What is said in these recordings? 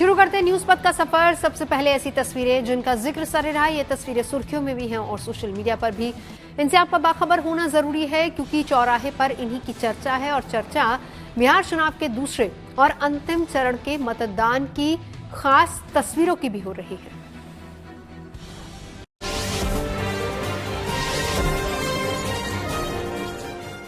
शुरू करते हैं न्यूज पथ का सफर। सबसे पहले ऐसी तस्वीरें जिनका जिक्र सारे रहा, ये तस्वीरें सुर्खियों में भी हैं और सोशल मीडिया पर भी। इनसे आपका बाखबर होना जरूरी है क्योंकि चौराहे पर इन्हीं की चर्चा है और चर्चा बिहार चुनाव के दूसरे और अंतिम चरण के मतदान की खास तस्वीरों की भी हो रही है।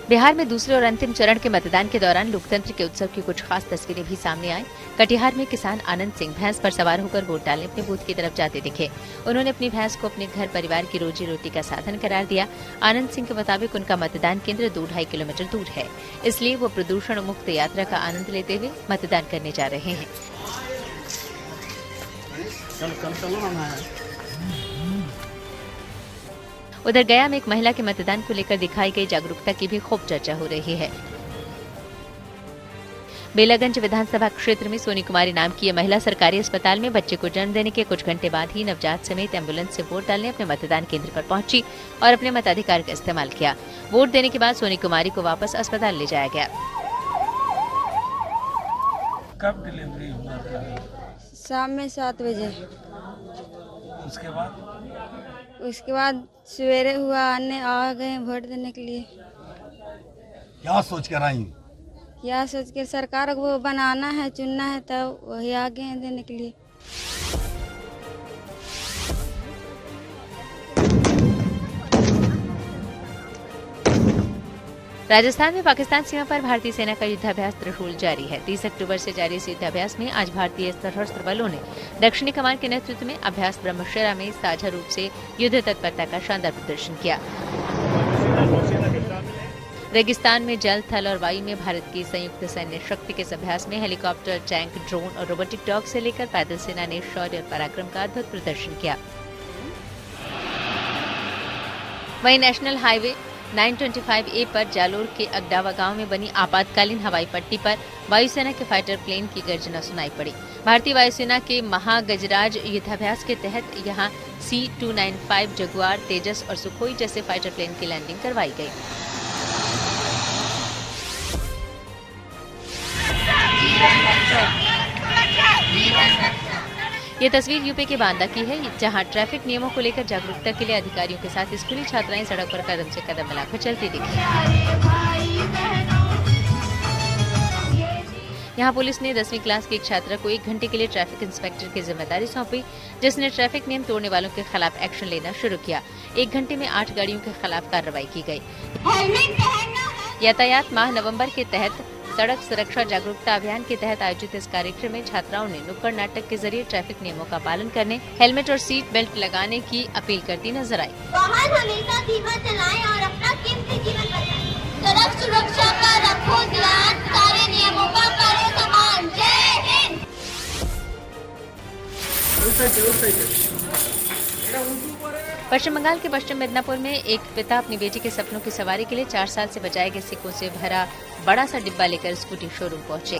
बिहार में दूसरे और अंतिम चरण के मतदान के दौरान लोकतंत्र के उत्सव की कुछ खास तस्वीरें भी सामने आई। कटिहार में किसान आनंद सिंह भैंस पर सवार होकर वोट डालने अपने बूथ की तरफ जाते दिखे। उन्होंने अपनी भैंस को अपने घर परिवार की रोजी रोटी का साधन करार दिया। आनंद सिंह के मुताबिक उनका मतदान केंद्र 2-2.5 किलोमीटर दूर है, इसलिए वो प्रदूषण मुक्त यात्रा का आनंद लेते हुए मतदान करने जा रहे हैं। उधर गया में एक महिला के मतदान को लेकर दिखाई गई जागरूकता की भी खूब चर्चा हो रही है। बेलागंज विधानसभा क्षेत्र में सोनी कुमारी नाम की यह महिला सरकारी अस्पताल में बच्चे को जन्म देने के कुछ घंटे बाद ही नवजात समेत एम्बुलेंस से वोट डालने अपने मतदान केंद्र पर पहुंची और अपने मताधिकार का इस्तेमाल किया। वोट देने के बाद सोनी कुमारी को वापस अस्पताल ले जाया गया। कब डिलीवरी हुआ था? शाम में 7 बजे। उसके बाद सवेरे हुआ, आने आ गए वोट देने के लिए। क्या सोच कर आई? क्या सोच कर सरकार को बनाना है, चुनना है, तब वही आ गए हैं देने के लिए। राजस्थान में पाकिस्तान सीमा पर भारतीय सेना का युद्धाभ्यास त्रिशूल जारी है। 30 अक्टूबर से जारी इस युद्धाभ्यास में आज भारतीय सशस्त्र बलों ने दक्षिणी कमान के नेतृत्व में अभ्यास ब्रह्मशरा में साझा रूप से युद्ध तत्परता का शानदार प्रदर्शन किया। रेगिस्तान में जल, थल और वायु में भारत की संयुक्त सैन्य शक्ति के इस अभ्यास में हेलीकॉप्टर, टैंक, ड्रोन और रोबोटिक डॉग से लेकर पैदल सेना ने शौर्य और पराक्रम का अद्भुत प्रदर्शन किया। वहीं नेशनल हाईवे 925A पर जालोर के अगडावा गांव में बनी आपातकालीन हवाई पट्टी पर वायुसेना के फाइटर प्लेन की गर्जना सुनाई पड़ी। भारतीय वायुसेना के महागजराज युद्धाभ्यास के तहत यहां C-295 जगुआर, तेजस और सुखोई जैसे फाइटर प्लेन की लैंडिंग करवाई गई। ये तस्वीर यूपी के बांदा की है, जहां ट्रैफिक नियमों को लेकर जागरूकता के लिए अधिकारियों के साथ स्कूली छात्राएं सड़क पर कदम से कदम मिलाकर चलती दिखी। यहां पुलिस ने 10वीं क्लास की एक छात्रा को 1 घंटे के लिए ट्रैफिक इंस्पेक्टर की जिम्मेदारी सौंपी, जिसने ट्रैफिक नियम तोड़ने वालों के खिलाफ एक्शन लेना शुरू किया। 1 घंटे में 8 गाड़ियों के खिलाफ कार्रवाई की गई। यातायात माह नवंबर के तहत सड़क सुरक्षा जागरूकता अभियान के तहत आयोजित इस कार्यक्रम में छात्राओं ने नुक्कड़ नाटक के जरिए ट्रैफिक नियमों का पालन करने, हेलमेट और सीट बेल्ट लगाने की अपील करती नजर आई। वाहन हमेशा धीमा चलाएं और अपना कीमती जीवन बचाएं। सड़क सुरक्षा का रखो ध्यान, सारे नियमों का करो सम्मान। जय हिंद। पश्चिम बंगाल के पश्चिम मिदनापुर में एक पिता अपनी बेटी के सपनों की सवारी के लिए 4 साल से बचाए गए सिक्कों से भरा बड़ा सा डिब्बा लेकर स्कूटी शोरूम पहुंचे।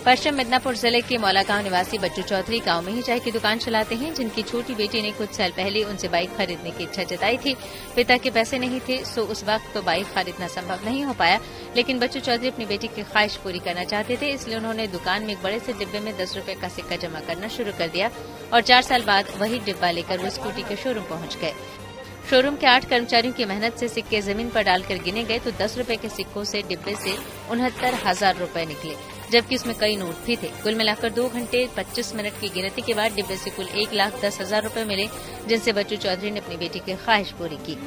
पश्चिम मिदनापुर जिले के मौलागांव निवासी बच्चू चौधरी गांव में ही चाय की दुकान चलाते हैं, जिनकी छोटी बेटी ने कुछ साल पहले उनसे बाइक खरीदने की इच्छा जताई थी। पिता के पैसे नहीं थे, सो उस वक्त तो बाइक खरीदना संभव नहीं हो पाया, लेकिन बच्चू चौधरी अपनी बेटी की ख्वाहिश पूरी करना चाहते थे, इसलिए उन्होंने दुकान में एक बड़े से डिब्बे में 10 रुपए का सिक्का जमा करना शुरू कर दिया और 4 साल बाद वही डिब्बा लेकर वो स्कूटी के शोरूम पहुंच गए। शोरूम के 8 कर्मचारियों की मेहनत से सिक्के जमीन पर डालकर गिने गए तो 10 रुपए के सिक्कों से डिब्बे से 69,000 रुपए निकले, जबकि उसमें कई नोट भी थे। कुल मिलाकर 2 घंटे 25 मिनट की गिनती के बाद डिब्बे से कुल 1,10,000 रुपए मिले, जिनसे बच्चू चौधरी ने अपनी बेटी की ख्वाहिश पूरी की।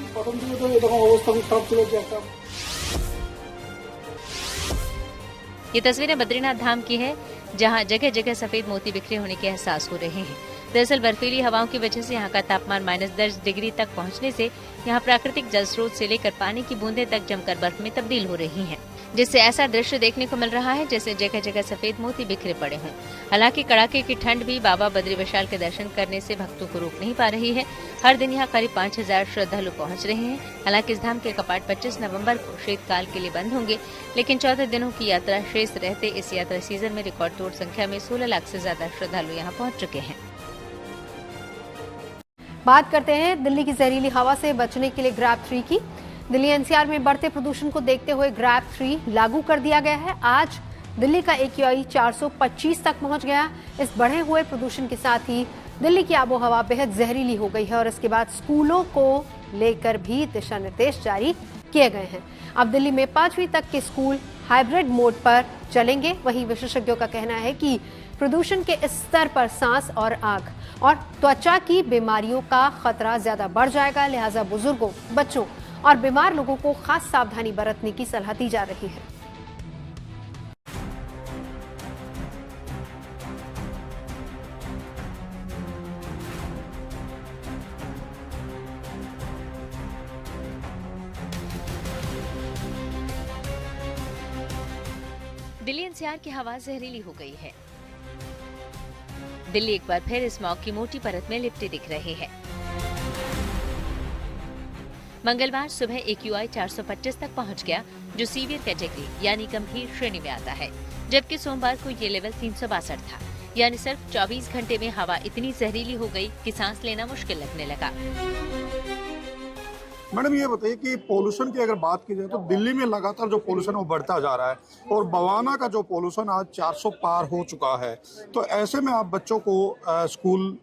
ये तस्वीरें बद्रीनाथ धाम की है, जहां जगह जगह सफेद मोती बिखरे होने के एहसास हो रहे हैं। दरअसल बर्फीली हवाओं की वजह से यहाँ का तापमान -10 डिग्री तक पहुँचने से यहाँ प्राकृतिक जल स्रोत से लेकर पानी की बूंदें तक जमकर बर्फ में तब्दील हो रही हैं, जिससे ऐसा दृश्य देखने को मिल रहा है जैसे जगह जगह सफेद मोती बिखरे पड़े हों। हालांकि कड़ाके की ठंड भी बाबा बद्री विशाल के दर्शन करने से भक्तों को रोक नहीं पा रही है। हर दिन यहाँ करीब 5,000 श्रद्धालु पहुँच रहे हैं। हालांकि इस धाम के कपाट 25 नवम्बर को शीतकाल के लिए बंद होंगे, लेकिन 14 दिनों की यात्रा शेष रहते इस यात्रा सीजन में रिकॉर्ड तोड़ संख्या में 16 लाख से ज्यादा श्रद्धालु यहाँ पहुँच चुके हैं। बात करते हैं दिल्ली की जहरीली हवा से बचने के लिए ग्रैब 3 की। दिल्ली एनसीआर में बढ़ते प्रदूषण को देखते हुए ग्रैब 3 लागू कर दिया गया है। आज दिल्ली का AQI 425 तक पहुंच गया। इस बढ़े हुए प्रदूषण के साथ ही दिल्ली की आबोहवा बेहद जहरीली हो गई है और इसके बाद स्कूलों को लेकर भी दिशा निर्देश जारी किए गए हैं। अब दिल्ली में 5वीं तक के स्कूल हाइब्रिड मोड पर चलेंगे। वहीं विशेषज्ञों का कहना है कि प्रदूषण के इस स्तर पर सांस और आंख और त्वचा की बीमारियों का खतरा ज्यादा बढ़ जाएगा, लिहाजा बुजुर्गों, बच्चों और बीमार लोगों को खास सावधानी बरतने की सलाह दी जा रही है। दिल्ली NCR की हवा जहरीली हो गई है। दिल्ली एक बार फिर स्मॉग की मोटी परत में लिपटे दिख रहे हैं। मंगलवार सुबह AQI 425 तक पहुंच गया, जो सीवियर कैटेगरी यानी गंभीर श्रेणी में आता है, जबकि सोमवार को ये लेवल 362 था। यानी सिर्फ 24 घंटे में हवा इतनी जहरीली हो गई कि सांस लेना मुश्किल लगने लगा। मैडम ये बताइए कि पोल्यूशन की अगर बात की जाए तो दिल्ली में लगातार जो पोल्यूशन वो बढ़ता जा रहा है और बवाना का जो पोल्यूशन आज 400 पार हो चुका है, तो ऐसे में आप बच्चों को स्कूल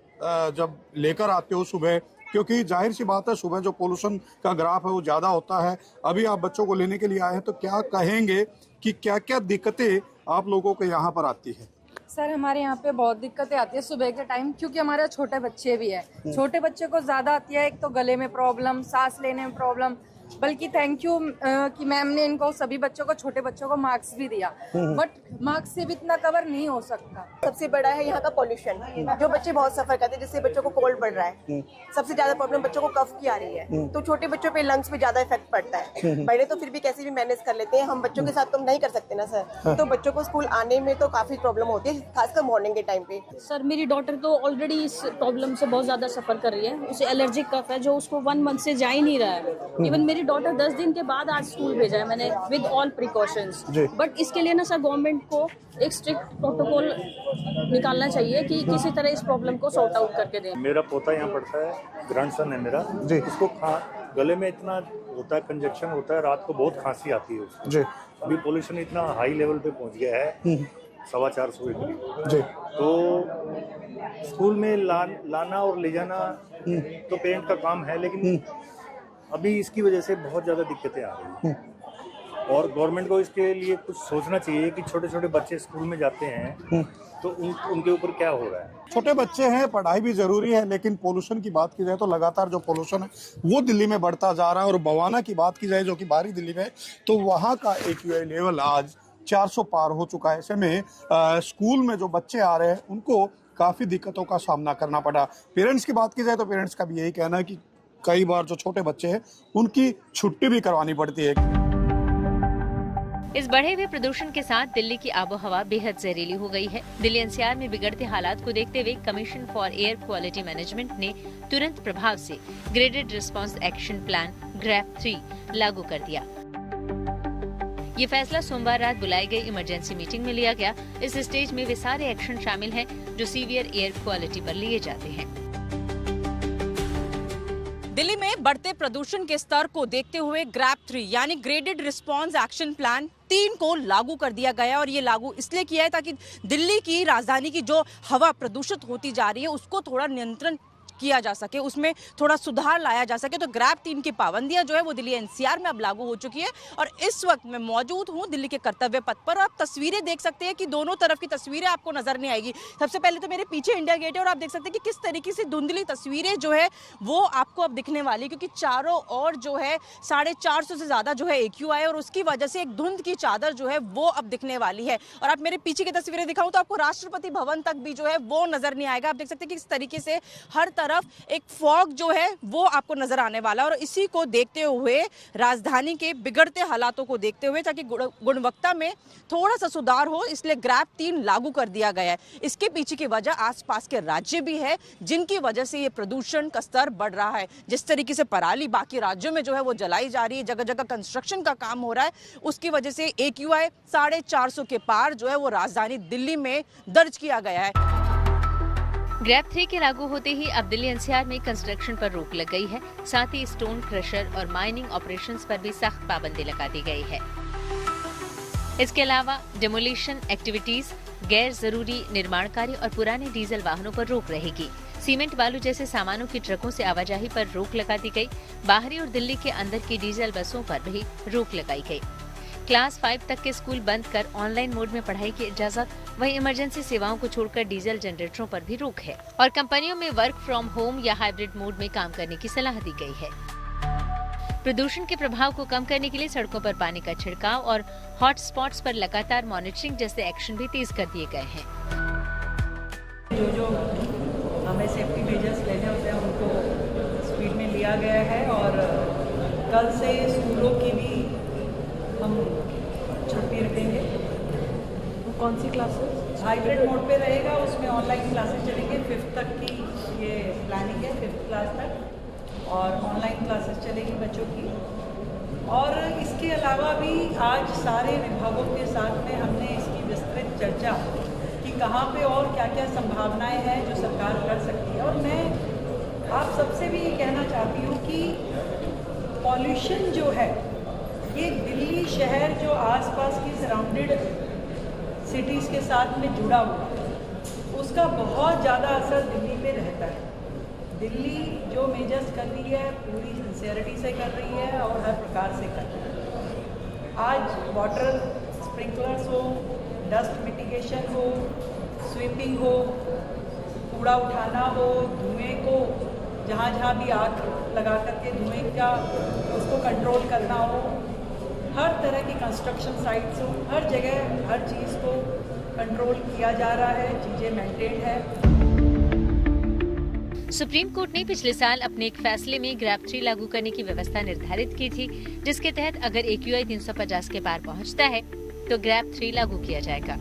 जब लेकर आते हो सुबह, क्योंकि जाहिर सी बात है सुबह जो पोल्यूशन का ग्राफ है वो ज़्यादा होता है, अभी आप बच्चों को लेने के लिए आए हैं, तो क्या कहेंगे कि क्या क्या दिक्कतें आप लोगों को यहाँ पर आती है? सर हमारे यहाँ पे बहुत दिक्कतें आती है सुबह के टाइम, क्योंकि हमारे छोटे बच्चे भी हैं। छोटे बच्चे को ज़्यादा आती है, एक तो गले में प्रॉब्लम, सांस लेने में प्रॉब्लम। बल्कि थैंक यू कि मैम ने इनको सभी बच्चों को, छोटे बच्चों को मार्क्स भी दिया, बट मार्क्स से भी इतना कवर नहीं हो सकता। सबसे बड़ा है यहाँ का पॉल्यूशन, जो बच्चे बहुत सफर करते हैं, जिससे बच्चों को कोल्ड बढ़ रहा है। सबसे ज्यादा प्रॉब्लम बच्चों को कफ की आ रही है, तो छोटे बच्चों पे लंग्स पे ज्यादा इफेक्ट पड़ता है। बड़े तो फिर भी कैसे भी मैनेज कर लेते हैं, हम बच्चों के साथ तो नहीं कर सकते ना सर। तो बच्चों को स्कूल आने में तो काफी प्रॉब्लम होती है, खासकर मॉर्निंग के टाइम पे। सर मेरी डॉटर तो ऑलरेडी इस प्रॉब्लम से बहुत ज्यादा सफर कर रही है। उसे एलर्जिक कफ है जो उसको 1 मंथ से जा ही नहीं रहा है। इवन मेरी डॉटर 10 दिन के बाद आज स्कूल भेजा है मैंने विद ऑल प्रिकॉशंस। बट इसके लिए ना सर गवर्नमेंट को एक स्ट्रिक्ट प्रोटोकॉल निकालना चाहिए कि किसी तरह इस प्रॉब्लम को सॉर्ट आउट करके दें। मेरा पोता यहाँ पढ़ता है, ग्रैंडसन है मेरा जी। उसको गले में इतना होता है, कंजक्शन होता है, रात को बहुत खांसी आती है उसको जी। अभी पोल्यूशन इतना हाई लेवल पे पहुँच गया है 450 के करीब जी। तो स्कूल में लाना और ले जाना तो पेरेंट का काम है, लेकिन अभी इसकी वजह से बहुत ज़्यादा दिक्कतें आ रही हैं और गवर्नमेंट को इसके लिए कुछ सोचना चाहिए कि छोटे छोटे बच्चे स्कूल में जाते हैं तो उनके ऊपर क्या हो रहा है। छोटे बच्चे हैं, पढ़ाई भी जरूरी है, लेकिन पोल्यूशन की बात की जाए तो लगातार जो पोल्यूशन है वो दिल्ली में बढ़ता जा रहा है। और बवाना की बात की जाए जो कि बाहरी दिल्ली में, तो वहाँ का AQI लेवल आज 400 पार हो चुका है। ऐसे में स्कूल में जो बच्चे आ रहे हैं उनको काफ़ी दिक्कतों का सामना करना पड़ा। पेरेंट्स की बात की जाए तो पेरेंट्स का भी यही कहना है कि कई बार जो छोटे बच्चे हैं उनकी छुट्टी भी करवानी पड़ती है। इस बढ़े हुए प्रदूषण के साथ दिल्ली की आबोहवा बेहद जहरीली हो गई है। दिल्ली NCR में बिगड़ते हालात को देखते हुए commission for air quality management ने तुरंत प्रभाव से graded response action plan GRAP-3 लागू कर दिया। ये फैसला सोमवार रात बुलाई गई इमरजेंसी मीटिंग में लिया गया। इस स्टेज में वे सारे एक्शन शामिल हैं जो सीवियर एयर क्वालिटी पर लिए जाते हैं। दिल्ली में बढ़ते प्रदूषण के स्तर को देखते हुए GRAP-3 यानी ग्रेडेड रिस्पांस एक्शन प्लान 3 को लागू कर दिया गया। और ये लागू इसलिए किया है ताकि दिल्ली की राजधानी की जो हवा प्रदूषित होती जा रही है उसको थोड़ा नियंत्रण किया जा सके, उसमें थोड़ा सुधार लाया जा सके। तो GRAP-3 की पाबंदियां जो है वो दिल्ली NCR में अब लागू हो चुकी है। और इस वक्त मैं मौजूद हूं दिल्ली के कर्तव्य पथ पर। आप तस्वीरें देख सकते हैं कि दोनों तरफ की तस्वीरें आपको नजर नहीं आएगी। सबसे पहले तो मेरे पीछे इंडिया गेट है और आप देख सकते हैं कि किस तरीके से धुंधली तस्वीरें जो है वो आपको अब दिखने वाली, क्योंकि चारों ओर जो है 450 से ज्यादा जो है AQI और उसकी वजह से एक धुंध की चादर जो है वो अब दिखने वाली है। और आप मेरे पीछे की तस्वीरें दिखाऊं तो आपको राष्ट्रपति भवन तक भी जो है वो नजर नहीं आएगा। आप देख सकते हैं कि इस तरीके से हर तरफ एक फॉग जो है वो आपको नजर आने वाला है। और इसी को देखते हुए, राजधानी के बिगड़ते हालातों को देखते हुए, ताकि गुणवत्ता में थोड़ा सा सुधार हो, इसलिए GRAP-3 लागू कर दिया गया है। इसके पीछे की वजह आसपास के राज्य भी है जिनकी वजह से ये प्रदूषण का स्तर बढ़ रहा है। जिस तरीके से पराली बाकी राज्यों में जो है वो जलाई जा रही है, जगह जगह कंस्ट्रक्शन का काम हो रहा है, उसकी वजह से AQI 450 के पार जो है वो राजधानी दिल्ली में दर्ज किया गया है। GRAP-3 के लागू होते ही अब दिल्ली NCR में कंस्ट्रक्शन पर रोक लग गई है। साथ ही स्टोन क्रशर और माइनिंग ऑपरेशंस पर भी सख्त पाबंदी लगा दी गई है। इसके अलावा डेमोलिशन एक्टिविटीज, गैर जरूरी निर्माण कार्य और पुराने डीजल वाहनों पर रोक रहेगी। सीमेंट बालू जैसे सामानों की ट्रकों से आवाजाही पर रोक लगा दी गई। बाहरी और दिल्ली के अंदर की डीजल बसों पर भी रोक लगाई गई। क्लास 5 तक के स्कूल बंद कर ऑनलाइन मोड में पढ़ाई की इजाजत। वहीं इमरजेंसी सेवाओं को छोड़कर डीजल जनरेटरों पर भी रोक है और कंपनियों में वर्क फ्रॉम होम या हाइब्रिड मोड में काम करने की सलाह दी गई है। प्रदूषण के प्रभाव को कम करने के लिए सड़कों पर पानी का छिड़काव और हॉट स्पॉट्स पर लगातार मॉनिटरिंग जैसे एक्शन भी तेज कर दिए गए हैं। जो हमें सेफ्टी मेजर्स लेने होते हैं उनको स्पीड में लिया गया है और कल से स्कूलों की भी हम छुट्टी रखेंगे। कौन सी क्लासेस? हाइब्रिड मोड पे रहेगा, उसमें ऑनलाइन क्लासेस चलेंगे। 5th तक की ये प्लानिंग है, 5th क्लास तक, और ऑनलाइन क्लासेस चलेगी बच्चों की। और इसके अलावा भी आज सारे विभागों के साथ में हमने इसकी विस्तृत चर्चा कि कहाँ पे और क्या क्या संभावनाएं हैं जो सरकार कर सकती है। और मैं आप सबसे भी ये कहना चाहती हूँ कि पॉल्यूशन जो है ये दिल्ली शहर जो आसपास की सराउंडेड सिटीज़ के साथ में जुड़ा हुआ उसका बहुत ज़्यादा असर दिल्ली पे रहता है। दिल्ली जो मेजर्स कर रही है पूरी सिंसियरिटी से कर रही है और हर प्रकार से कर रही है। आज वाटर स्प्रिंकलर्स हो, डस्ट मिटिगेशन हो, स्वीपिंग हो, कूड़ा उठाना हो, धुएं को जहाँ जहाँ भी आग लगा करके धुएं का उसको कंट्रोल करना हो, हर तरह की कंस्ट्रक्शन साइट्स हो, हर जगह हर चीज़ को कंट्रोल किया जा रहा है, चीज़ें मेंटेन है। सुप्रीम कोर्ट ने पिछले साल अपने एक फैसले में ग्रैप 3 लागू करने की व्यवस्था निर्धारित की थी, जिसके तहत अगर AQI 350 के पार पहुंचता है तो ग्रैप 3 लागू किया जाएगा।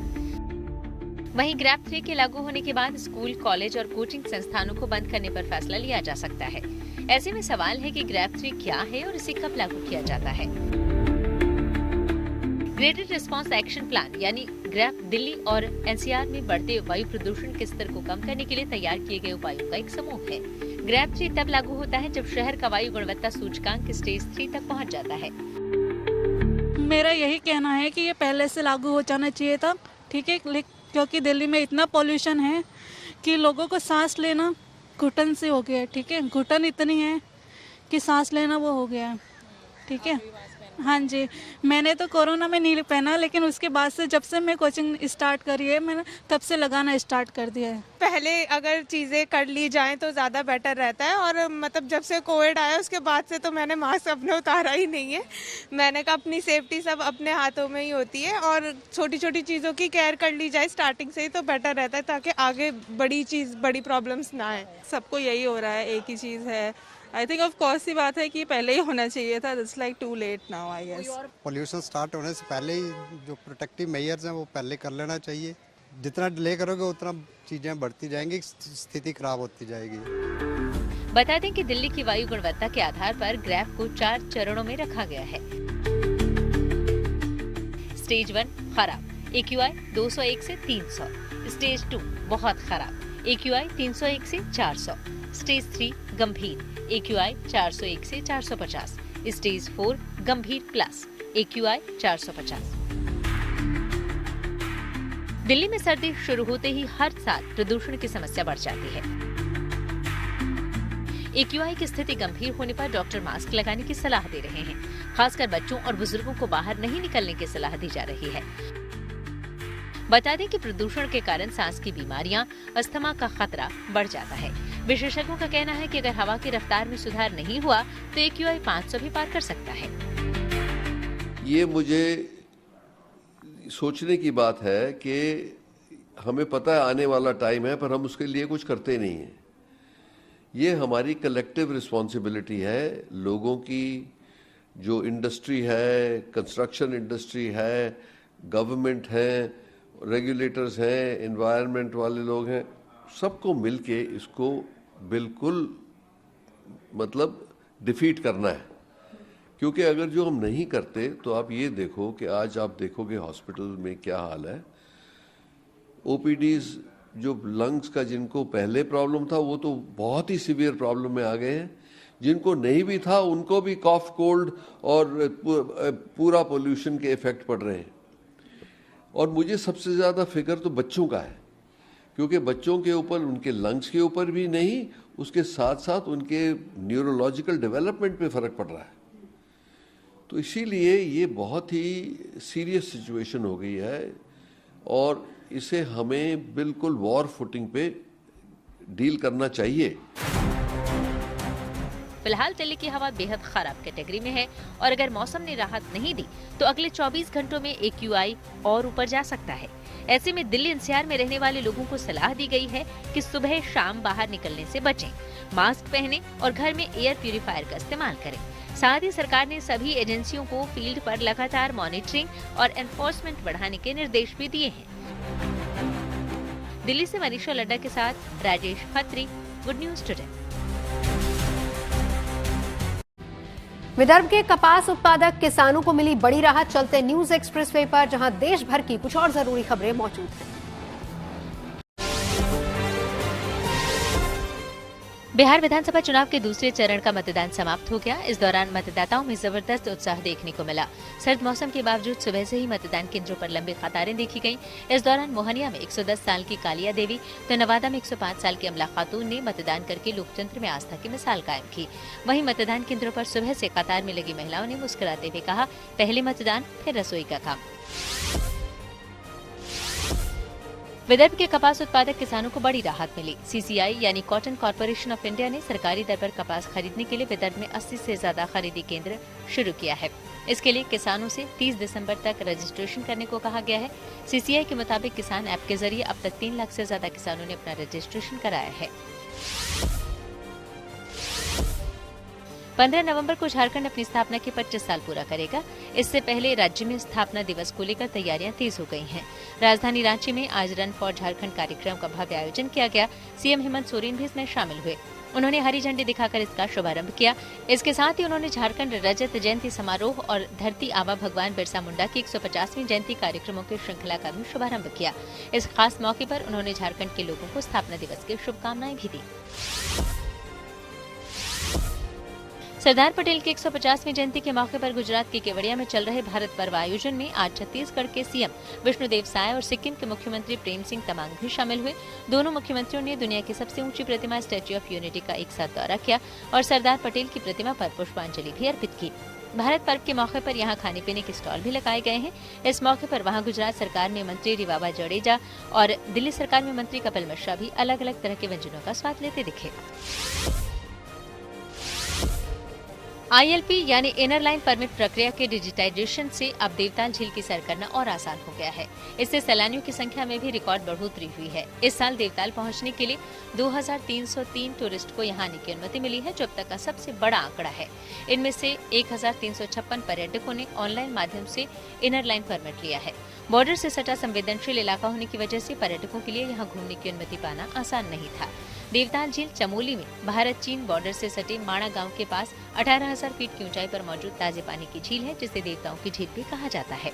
वहीं ग्रैप 3 के लागू होने के बाद स्कूल, कॉलेज और कोचिंग संस्थानों को बंद करने पर फैसला लिया जा सकता है। ऐसे में सवाल है कि ग्रैप 3 क्या है और इसे कब लागू किया जाता है। ग्रेडेड रिस्पांस एक्शन प्लान यानी ग्रैप दिल्ली और NCR में बढ़ते वायु प्रदूषण के स्तर को कम करने के लिए तैयार किए गए उपायों का एक समूह है। ग्रैप 3 तब लागू होता है जब शहर का वायु गुणवत्ता सूचकांक स्टेज 3 तक पहुंच जाता है। मेरा यही कहना है कि ये पहले से लागू हो जाना चाहिए था, ठीक है, क्योंकि दिल्ली में इतना पॉल्यूशन है कि लोगों को सांस लेना घुटन से हो गया है, ठीक है, घुटन इतनी है कि सांस लेना वो हो गया है, ठीक है। हाँ जी, मैंने तो कोरोना में नहीं पहना, लेकिन उसके बाद से जब से मैं कोचिंग स्टार्ट करी है मैंने तब से लगाना स्टार्ट कर दिया है। पहले अगर चीज़ें कर ली जाएं तो ज़्यादा बेटर रहता है और मतलब जब से कोविड आया उसके बाद से तो मैंने मास्क अपने उतारा ही नहीं है। मैंने कहा अपनी सेफ्टी सब अपने हाथों में ही होती है और छोटी छोटी चीज़ों की केयर कर ली जाए स्टार्टिंग से ही तो बेटर रहता है, ताकि आगे बड़ी प्रॉब्लम्स ना आए। सबको यही हो रहा है, एक ही चीज़ है। आई थिंक ऑफ कोर्स ही बात है कि पहले ही होना चाहिए था। It's like too late now I guess. Pollution start होने से पहले ही जो प्रोटेक्टिव मेजर्स हैं वो पहले कर लेना चाहिए। जितना डिले करोगे उतना चीजें बढ़ती जाएंगी, स्थिति खराब होती जाएगी। बता दें कि दिल्ली की वायु गुणवत्ता के आधार पर ग्रैफ को 4 चरणों में रखा गया है। स्टेज 1 खराब, AQI 201 से 300। स्टेज 2 बहुत खराब, AQI 301 से 400। स्टेज 3 गंभीर, AQI 401 से 450। स्टेज 4 गंभीर प्लस, AQI 450। दिल्ली में सर्दी शुरू होते ही हर साल प्रदूषण की समस्या बढ़ जाती है। AQI की स्थिति गंभीर होने पर डॉक्टर मास्क लगाने की सलाह दे रहे हैं। खासकर बच्चों और बुजुर्गों को बाहर नहीं निकलने की सलाह दी जा रही है। बता दें कि प्रदूषण के कारण सांस की बीमारियां, अस्थमा का खतरा बढ़ जाता है। विशेषज्ञों का कहना है कि अगर हवा की रफ्तार में सुधार नहीं हुआ तो AQI 500 भी पार कर सकता है। ये मुझे सोचने की बात है कि हमें पता है आने वाला टाइम है, पर हम उसके लिए कुछ करते नहीं हैं। ये हमारी कलेक्टिव रिस्पॉन्सिबिलिटी है। लोगों की जो इंडस्ट्री है, कंस्ट्रक्शन इंडस्ट्री है, गवर्नमेंट है, रेगुलेटर्स हैं, एनवायरनमेंट वाले लोग हैं, सबको मिलके इसको बिल्कुल मतलब डिफीट करना है। क्योंकि अगर जो हम नहीं करते तो आप ये देखो कि आज आप देखोगे हॉस्पिटल में क्या हाल है। OPDs जो लंग्स का जिनको पहले प्रॉब्लम था वो तो बहुत ही सीवियर प्रॉब्लम में आ गए हैं। जिनको नहीं भी था उनको भी कॉफ, कोल्ड और पूरा पोल्यूशन के इफेक्ट पड़ रहे हैं। और मुझे सबसे ज़्यादा फिक्र तो बच्चों का है, क्योंकि बच्चों के ऊपर, उनके लंग्स के ऊपर भी नहीं, उसके साथ साथ उनके न्यूरोलॉजिकल डेवलपमेंट पे फ़र्क पड़ रहा है। तो इसीलिए ये बहुत ही सीरियस सिचुएशन हो गई है और इसे हमें बिल्कुल वॉर फुटिंग पे डील करना चाहिए। फिलहाल दिल्ली की हवा बेहद खराब कैटेगरी में है और अगर मौसम ने राहत नहीं दी तो अगले 24 घंटों में AQI और ऊपर जा सकता है। ऐसे में दिल्ली NCR में रहने वाले लोगों को सलाह दी गई है कि सुबह शाम बाहर निकलने से बचें, मास्क पहनें और घर में एयर प्यूरिफायर का इस्तेमाल करें। साथ ही सरकार ने सभी एजेंसियों को फील्ड पर लगातार मॉनिटरिंग और एनफोर्समेंट बढ़ाने के निर्देश भी दिए हैं। दिल्ली से मनीषा लड्डा के साथ Rajesh Khatri, good news today. Vidarbha के कपास उत्पादक किसानों को मिली बड़ी राहत। चलते न्यूज एक्सप्रेसवे पर, जहां देश भर की कुछ और जरूरी खबरें मौजूद हैं। बिहार विधानसभा चुनाव के दूसरे चरण का मतदान समाप्त हो गया। इस दौरान मतदाताओं में जबरदस्त उत्साह देखने को मिला। सर्द मौसम के बावजूद सुबह से ही मतदान केंद्रों पर लंबी कतारें देखी गईं। इस दौरान मोहनिया में 110 साल की कालिया देवी तो नवादा में 105 साल की अमला खातून ने मतदान करके लोकतंत्र में आस्था की मिसाल कायम की। वहीं मतदान केंद्रों पर सुबह से कतार में लगी महिलाओं ने मुस्कुराते हुए कहा, पहले मतदान फिर रसोई का काम। विदर्भ के कपास उत्पादक किसानों को बड़ी राहत मिली। CCI यानी कॉटन कॉर्पोरेशन ऑफ इंडिया ने सरकारी दर पर कपास खरीदने के लिए विदर्भ में 80 से ज्यादा खरीदी केंद्र शुरू किया है। इसके लिए किसानों से 30 दिसंबर तक रजिस्ट्रेशन करने को कहा गया है। CCI के मुताबिक किसान ऐप के जरिए अब तक 3 लाख से ज्यादा किसानों ने अपना रजिस्ट्रेशन कराया है। 15 नवंबर को झारखंड अपनी स्थापना के 25 साल पूरा करेगा। इससे पहले राज्य में स्थापना दिवस को लेकर तैयारियां तेज हो गई हैं। राजधानी रांची में आज रन फॉर झारखंड कार्यक्रम का भव्य आयोजन किया गया। CM हेमंत सोरेन भी इसमें शामिल हुए। उन्होंने हरी झंडी दिखाकर इसका शुभारंभ किया। इसके साथ ही उन्होंने झारखंड रजत जयंती समारोह और धरती आबा भगवान बिरसा मुंडा की 150वीं जयंती कार्यक्रमों की श्रृंखला का भी शुभारंभ किया। इस खास मौके पर उन्होंने झारखंड के लोगों को स्थापना दिवस की शुभकामनाएं भी दी। सरदार पटेल की 150वीं जयंती के मौके पर गुजरात के केवड़िया में चल रहे भारत पर्व आयोजन में आज छत्तीसगढ़ के CM विष्णुदेव साय और सिक्किम के मुख्यमंत्री प्रेम सिंह तमांग भी शामिल हुए। दोनों मुख्यमंत्रियों ने दुनिया की सबसे ऊंची प्रतिमा स्टैच्यू ऑफ यूनिटी का एक साथ दौरा किया और सरदार पटेल की प्रतिमा पर पुष्पांजलि भी अर्पित की। भारत पर्व के मौके पर यहां खाने पीने के स्टॉल भी लगाए गए हैं। इस मौके पर वहां गुजरात सरकार में मंत्री रिवाबा जडेजा और दिल्ली सरकार में मंत्री कपिल मिश्रा भी अलग अलग तरह के व्यंजनों का स्वाद लेते दिखे। ILP यानी इनर लाइन परमिट प्रक्रिया के डिजिटाइजेशन से अब देवताल झील की सैर करना और आसान हो गया है। इससे सैलानियों की संख्या में भी रिकॉर्ड बढ़ोतरी हुई है। इस साल देवताल पहुंचने के लिए 2303 टूरिस्ट को यहां आने की अनुमति मिली है, जो अब तक का सबसे बड़ा आंकड़ा है। इनमें से 1356 पर्यटकों ने ऑनलाइन माध्यम से इनर लाइन परमिट लिया है। बॉर्डर से सटा संवेदनशील इलाका होने की वजह से पर्यटकों के लिए यहां घूमने की अनुमति पाना आसान नहीं था। देवताल झील चमोली में भारत चीन बॉर्डर से सटे माणा गांव के पास 18,000 फीट की ऊंचाई पर मौजूद ताजे पानी की झील है, जिसे देवताओं की झील भी कहा जाता है।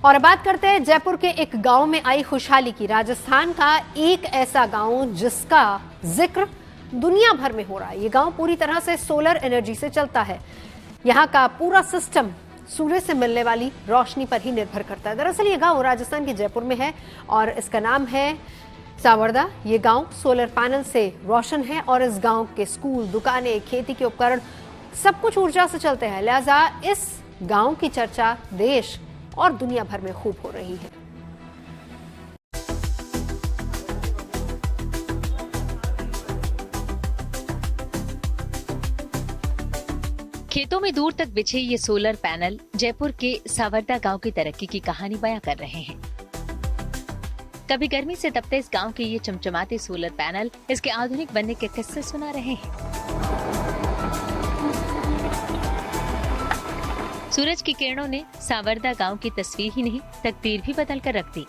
और बात करते हैं जयपुर के एक गांव में आई खुशहाली की। राजस्थान का एक ऐसा गांव जिसका जिक्र दुनिया भर में हो रहा है। ये गांव पूरी तरह से सोलर एनर्जी से चलता है। यहाँ का पूरा सिस्टम सूर्य से मिलने वाली रोशनी पर ही निर्भर करता है। दरअसल ये गांव राजस्थान के जयपुर में है और इसका नाम है सावरदा। ये गांव सोलर पैनल से रोशन है और इस गांव के स्कूल, दुकानें, खेती के उपकरण सब कुछ ऊर्जा से चलते हैं। लिहाजा इस गांव की चर्चा देश और दुनिया भर में खूब हो रही है। खेतों में दूर तक बिछे ये सोलर पैनल जयपुर के सावरदा गांव की तरक्की की कहानी बयां कर रहे हैं। कभी गर्मी से तपते इस गांव के ये चमचमाते सोलर पैनल इसके आधुनिक बनने के किस्से सुना रहे हैं। सूरज की किरणों ने सावरदा गांव की तस्वीर ही नहीं, तकदीर भी बदल कर रख दी।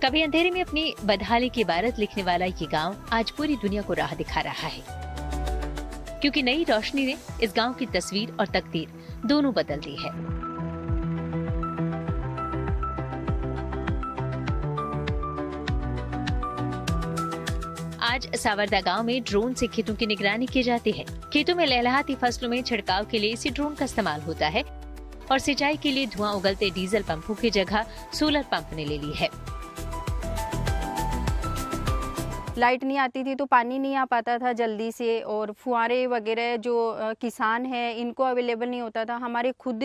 कभी अंधेरे में अपनी बदहाली की इबारत लिखने वाला ये गांव आज पूरी दुनिया को राह दिखा रहा है, क्योंकि नई रोशनी ने इस गांव की तस्वीर और तकदीर दोनों बदल दी है। आज सावरदा गांव में ड्रोन से खेतों की निगरानी की जाती है। खेतों में लहलहाती फसलों में छिड़काव के लिए इसी ड्रोन का इस्तेमाल होता है। और सिंचाई के लिए धुआं उगलते डीजल पंपों की जगह सोलर पंप ने ले ली है। लाइट नहीं आती थी तो पानी नहीं आ पाता था जल्दी से, और फुहारे वगैरह जो किसान हैं इनको अवेलेबल नहीं होता था। हमारे खुद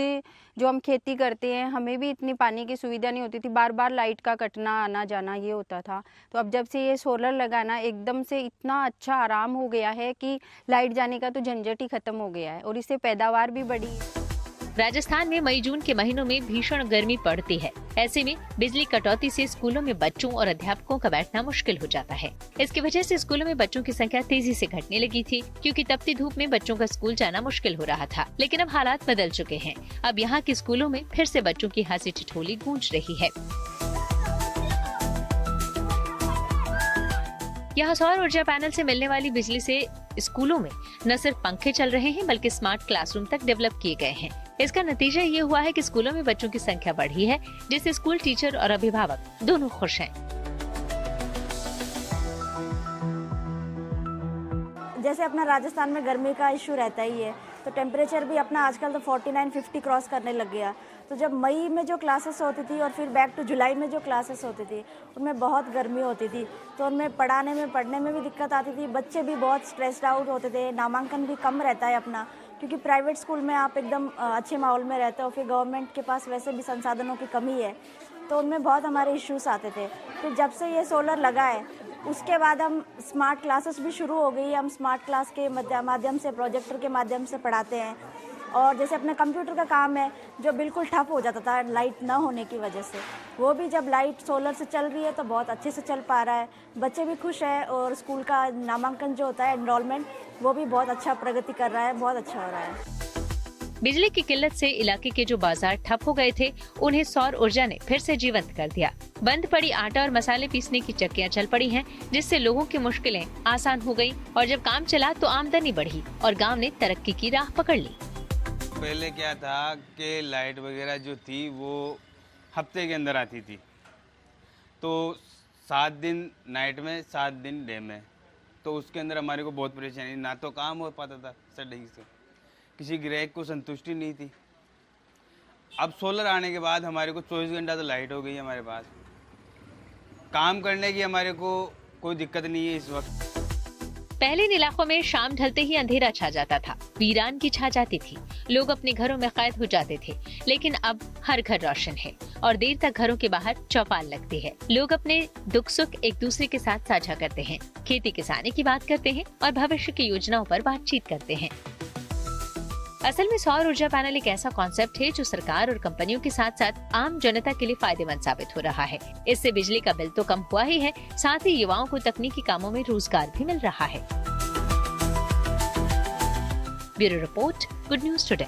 जो हम खेती करते हैं हमें भी इतनी पानी की सुविधा नहीं होती थी, बार बार लाइट का कटना आना जाना ये होता था। तो अब जब से ये सोलर लगाना एकदम से इतना अच्छा आराम हो गया है कि लाइट जाने का तो झंझट ही खत्म हो गया है और इससे पैदावार भी बढ़ी है। राजस्थान में मई जून के महीनों में भीषण गर्मी पड़ती है। ऐसे में बिजली कटौती से स्कूलों में बच्चों और अध्यापकों का बैठना मुश्किल हो जाता है। इसकी वजह से स्कूलों में बच्चों की संख्या तेजी से घटने लगी थी, क्योंकि तपती धूप में बच्चों का स्कूल जाना मुश्किल हो रहा था। लेकिन अब हालात बदल चुके हैं। अब यहाँ के स्कूलों में फिर से बच्चों की हंसी ठिठोली गूंज रही है। यहाँ सौर ऊर्जा पैनल से मिलने वाली बिजली से स्कूलों में न सिर्फ पंखे चल रहे हैं बल्कि स्मार्ट क्लासरूम तक डेवलप किए गए हैं। इसका नतीजा ये हुआ है कि स्कूलों में बच्चों की संख्या बढ़ी है, जिससे स्कूल टीचर और अभिभावक दोनों खुश हैं। जैसे अपना राजस्थान में गर्मी का इशू रहता ही है, तो टेम्परेचर भी अपना आजकल तो 49-50 क्रॉस करने लग गया। तो जब मई में जो क्लासेस होती थी और फिर बैक टू जुलाई में जो क्लासेस होती थी उनमें बहुत गर्मी होती थी, तो उनमें पढ़ने में भी दिक्कत आती थी। बच्चे भी बहुत स्ट्रेस्ड आउट होते थे, नामांकन भी कम रहता है अपना, क्योंकि प्राइवेट स्कूल में आप एकदम अच्छे माहौल में रहते हो, फिर गवर्नमेंट के पास वैसे भी संसाधनों की कमी है, तो उनमें बहुत हमारे इश्यूज आते थे। फिर जब से ये सोलर लगा है उसके बाद हम स्मार्ट क्लासेस भी शुरू हो गई। हम स्मार्ट क्लास के माध्यम से, प्रोजेक्टर के माध्यम से पढ़ाते हैं। और जैसे अपने कंप्यूटर का काम है जो बिल्कुल ठप हो जाता था लाइट ना होने की वजह से, वो भी जब लाइट सोलर से चल रही है तो बहुत अच्छे से चल पा रहा है। बच्चे भी खुश हैं और स्कूल का नामांकन जो होता है एनरोलमेंट, वो भी बहुत अच्छा प्रगति कर रहा है, बहुत अच्छा हो रहा है। बिजली की किल्लत से इलाके के जो बाजार ठप हो गए थे, उन्हें सौर ऊर्जा ने फिर से जीवंत कर दिया। बंद पड़ी आटा और मसाले पीसने की चक्कियां चल पड़ी हैं, जिससे लोगों की मुश्किलें आसान हो गई। और जब काम चला तो आमदनी बढ़ी और गांव ने तरक्की की राह पकड़ ली। पहले क्या था कि लाइट वगैरह जो थी वो हफ्ते के अंदर आती थी, तो 7 दिन नाइट में 7 दिन डे में, तो उसके अंदर हमारे को बहुत परेशानी, ना तो काम हो पाता था सही से, किसी ग्राहक को संतुष्टि नहीं थी। अब सोलर आने के बाद हमारे को 24 घंटा तो लाइट हो गई है हमारे पास, काम करने की हमारे को कोई दिक्कत नहीं है इस वक्त। पहले इन इलाकों में शाम ढलते ही अंधेरा छा जाता था, वीरान की छा जाती थी, लोग अपने घरों में कैद हो जाते थे। लेकिन अब हर घर रोशन है और देर तक घरों के बाहर चौपाल लगती है। लोग अपने दुख सुख एक दूसरे के साथ साझा करते हैं, खेती किसानी की बात करते हैं और भविष्य की योजनाओं पर बातचीत करते हैं। असल में सौर ऊर्जा पैनल एक ऐसा कॉन्सेप्ट है जो सरकार और कंपनियों के साथ साथ आम जनता के लिए फायदेमंद साबित हो रहा है। इससे बिजली का बिल तो कम हुआ ही है, साथ ही युवाओं को तकनीकी कामों में रोजगार भी मिल रहा है। Bureau report, good news today.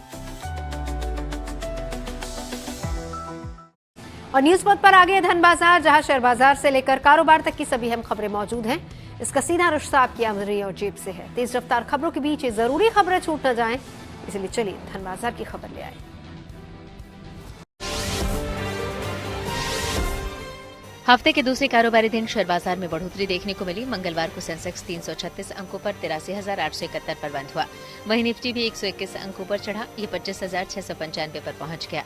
और न्यूज पथ पर आगे धन बाजार, जहां शेयर बाजार से लेकर कारोबार तक की सभी अहम खबरें मौजूद हैं। इसका सीधा रिश्ता आपकी आमदनी और जेब से है। तेज रफ्तार खबरों के बीच ये जरूरी खबरें छूट न जाएं, इसलिए चलिए धन बाजार की खबर ले आए। हफ्ते के दूसरे कारोबारी दिन शेयर बाजार में बढ़ोतरी देखने को मिली। मंगलवार को सेंसेक्स 336 अंकों पर 83,871 पर बंद हुआ। वहीं निफ्टी भी 121 अंकों पर चढ़ा, ये 25,695 पर पहुंच गया।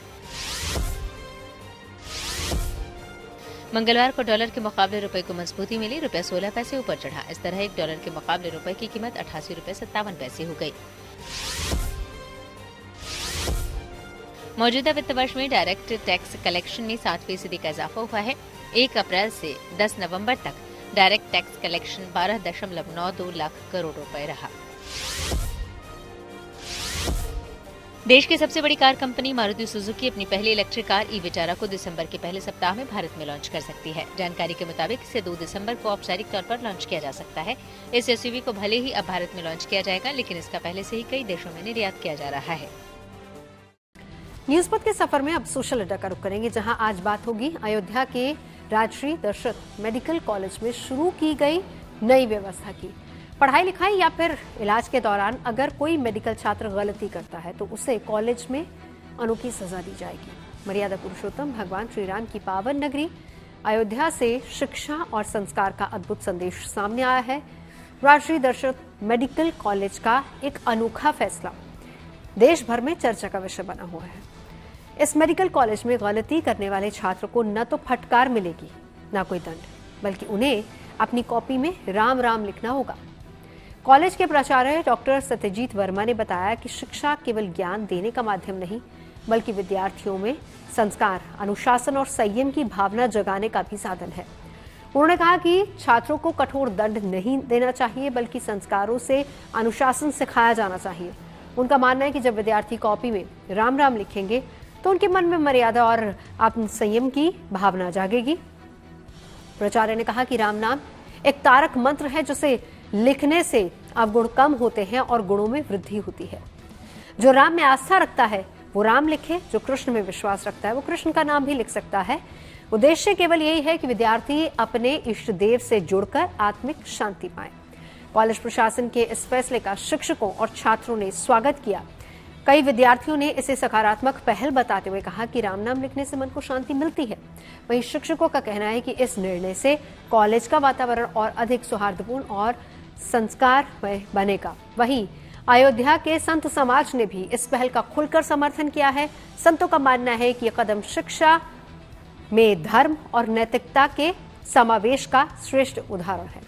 मंगलवार को डॉलर के मुकाबले रुपए को मजबूती मिली, रुपया 16 पैसे ऊपर चढ़ा। इस तरह एक डॉलर के मुकाबले रुपए की कीमत 88 रुपए 57 पैसे हो गई। मौजूदा वित्त वर्ष में डायरेक्ट टैक्स कलेक्शन में 7% का इजाफा हुआ है। 1 अप्रैल से 10 नवंबर तक direct tax collection 12.92 lakh crore रुपए रहा। देश की सबसे बड़ी कार कंपनी मारुति सुजुकी अपनी पहली इलेक्ट्रिक कार ई विटारा को दिसंबर के पहले सप्ताह में भारत में लॉन्च कर सकती है। जानकारी के मुताबिक इसे 2 दिसंबर को औपचारिक तौर पर लॉन्च किया जा सकता है। इस एसयूवी को भले ही अब भारत में लॉन्च किया जाएगा, लेकिन इसका पहले से ही कई देशों में निर्यात किया जा रहा है। न्यूज पथ के सफर में अब सोशल अड्डा का रुख करेंगे, जहां आज बात होगी अयोध्या के राजश्री दशरथ मेडिकल कॉलेज में शुरू की गई नई व्यवस्था की। पढ़ाई लिखाई या फिर इलाज के दौरान अगर कोई मेडिकल छात्र गलती करता है तो उसे कॉलेज में अनोखी सजा दी जाएगी। मर्यादा पुरुषोत्तम भगवान श्री राम की पावन नगरी अयोध्या से शिक्षा और संस्कार का अद्भुत संदेश सामने आया है। राजश्री दशरथ मेडिकल कॉलेज का एक अनोखा फैसला देश भर में चर्चा का विषय बना हुआ है। इस मेडिकल कॉलेज में गलती करने वाले छात्र को न तो फटकार मिलेगी न कोई दंड, बल्कि उन्हें अपनी कॉपी में राम राम लिखना होगा। कॉलेज के प्राचार्य डॉक्टर सत्यजीत वर्मा ने बताया कि शिक्षा केवल ज्ञान देने का माध्यम नहीं, बल्कि विद्यार्थियों में संस्कार, अनुशासन और संयम की भावना जगाने का भी साधन है। उन्होंने कहा कि छात्रों को कठोर दंड नहीं देना चाहिए, बल्कि संस्कारों से अनुशासन सिखाया जाना चाहिए। उनका मानना है कि जब विद्यार्थी कॉपी में राम राम लिखेंगे तो उनके मन में मर्यादा और आत्म संयम की भावना जागेगी। प्राचार्य ने कहा कि राम नाम एक तारक मंत्र है, जिसे लिखने से अवगुण कम होते हैं और गुणों में वृद्धि होती है। जो राम में आस्था रखता है वो राम लिखे, जो कृष्ण में विश्वास रखता है वो कृष्ण का नाम भी लिख सकता है। उद्देश्य केवल यही है कि विद्यार्थी अपने इष्ट देव से जुड़कर आत्मिक शांति पाए। कॉलेज प्रशासन के इस फैसले का शिक्षकों और छात्रों ने स्वागत किया। कई विद्यार्थियों ने इसे सकारात्मक पहल बताते हुए कहा कि राम नाम लिखने से मन को शांति मिलती है। वहीं शिक्षकों का कहना है कि इस निर्णय से कॉलेज का वातावरण और अधिक सौहार्दपूर्ण और संस्कारमय बनेगा। वहीं अयोध्या के संत समाज ने भी इस पहल का खुलकर समर्थन किया है। संतों का मानना है कि यह कदम शिक्षा में धर्म और नैतिकता के समावेश का श्रेष्ठ उदाहरण है।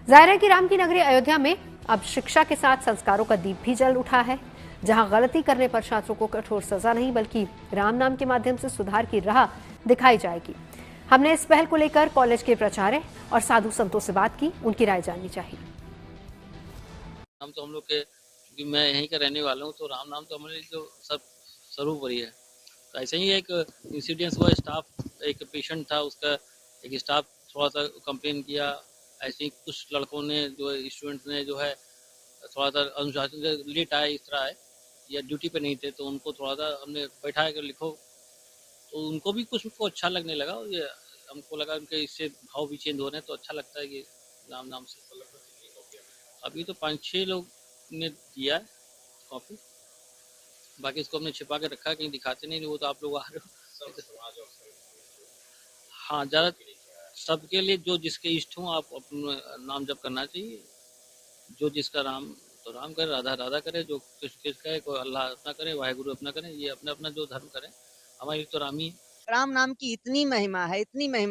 जाहिर है कि राम की नगरी अयोध्या में अब शिक्षा के साथ संस्कारों का दीप भी जल उठा है, जहां गलती करने पर छात्रों को कठोर सजा नहीं बल्कि राम नाम के माध्यम से सुधार की राह दिखाई जाएगी। हमने इस पहल को लेकर कॉलेज के प्राचार्य और साधु संतों से बात की, उनकी राय जाननी चाहिए। हम तो हम लोग के, क्योंकि मैं यहीं का रहने वाला हूँ, तो राम नाम तो हमारे लिए जो सब सर्वोपरि है। तो ऐसे ही एक इंसिडेंस हुआ, स्टाफ, एक पेशेंट था, उसका एक स्टाफ थोड़ा सा कंप्लेन किया। ऐसे ही कुछ लड़कों ने, जो स्टूडेंट्स ने जो है थोड़ा सा अनुशासन से लेट आए, इस तरह है या ड्यूटी पे नहीं थे, तो उनको थोड़ा सा हमने बैठाया कि लिखो, तो उनको भी कुछ को अच्छा लगने लगा। ये हमको लगा उनके इससे भाव भी चेंज हो रहे हैं, तो अच्छा लगता है कि राम नाम से। अभी तो 5-6 लोग ने दिया है कॉपी, बाकी इसको हमने छिपा के रखा, कहीं दिखाते नहीं, वो तो आप लोग आ रहे हो। हाँ, ज़्यादा सबके लिए जो जिसके इष्ट हो आप अपना नाम जप करना चाहिए। जो जिसका राम तो राम करे, राधा राधा करे, जो किसका है, कोई अल्लाह अपना करे, वाहेगुरु अपना करे, ये अपना अपना जो धर्म करे। हमारी तो राम ही। राम नाम की इतनी महिमा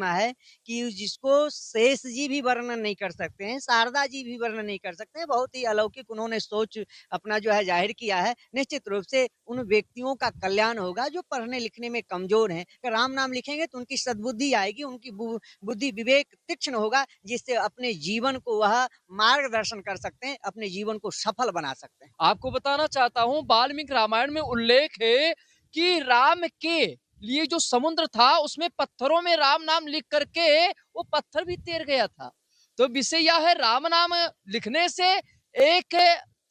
है कि जिसको शेष जी भी वर्णन नहीं कर सकते हैं, शारदा जी भी वर्णन नहीं कर सकते हैं। बहुत ही अलौकिक उन्होंने सोच अपना जो है जाहिर किया है। निश्चित रूप से उन व्यक्तियों का कल्याण होगा जो पढ़ने लिखने में कमजोर हैं। अगर राम नाम लिखेंगे तो उनकी सद्बुद्धि आएगी, उनकी बुद्धि विवेक तीक्ष्ण होगा, जिससे अपने जीवन को वह मार्गदर्शन कर सकते हैं, अपने जीवन को सफल बना सकते हैं। आपको बताना चाहता हूँ, वाल्मीकि रामायण में उल्लेख है कि राम के लिए जो समुद्र था उसमें पत्थरों में राम नाम लिख करके वो पत्थर भी तैर गया था। तो विषय यह है, राम नाम लिखने से एक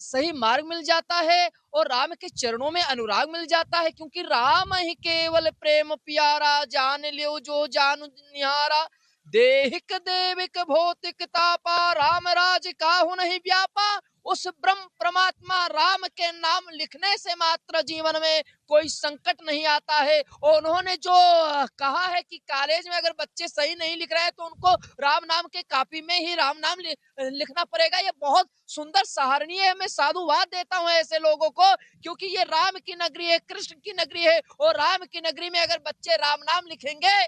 सही मार्ग मिल जाता है और राम के चरणों में अनुराग मिल जाता है, क्योंकि राम ही केवल प्रेम प्यारा, जान लियो जो जान निहारा, देहिक देविक भौतिक तापा, राम राज काहू नहीं व्यापा। उस ब्रह्म परमात्मा राम के नाम लिखने से मात्र जीवन में कोई संकट नहीं आता है। और उन्होंने जो कहा है कि कॉलेज में अगर बच्चे सही नहीं लिख रहे हैं तो उनको राम नाम के कॉपी में ही राम नाम लिखना पड़ेगा, ये बहुत सुंदर सराहनीय है। मैं साधुवाद देता हूँ ऐसे लोगों को, क्योंकि ये राम की नगरी है, कृष्ण की नगरी है, और राम की नगरी में अगर बच्चे राम नाम लिखेंगे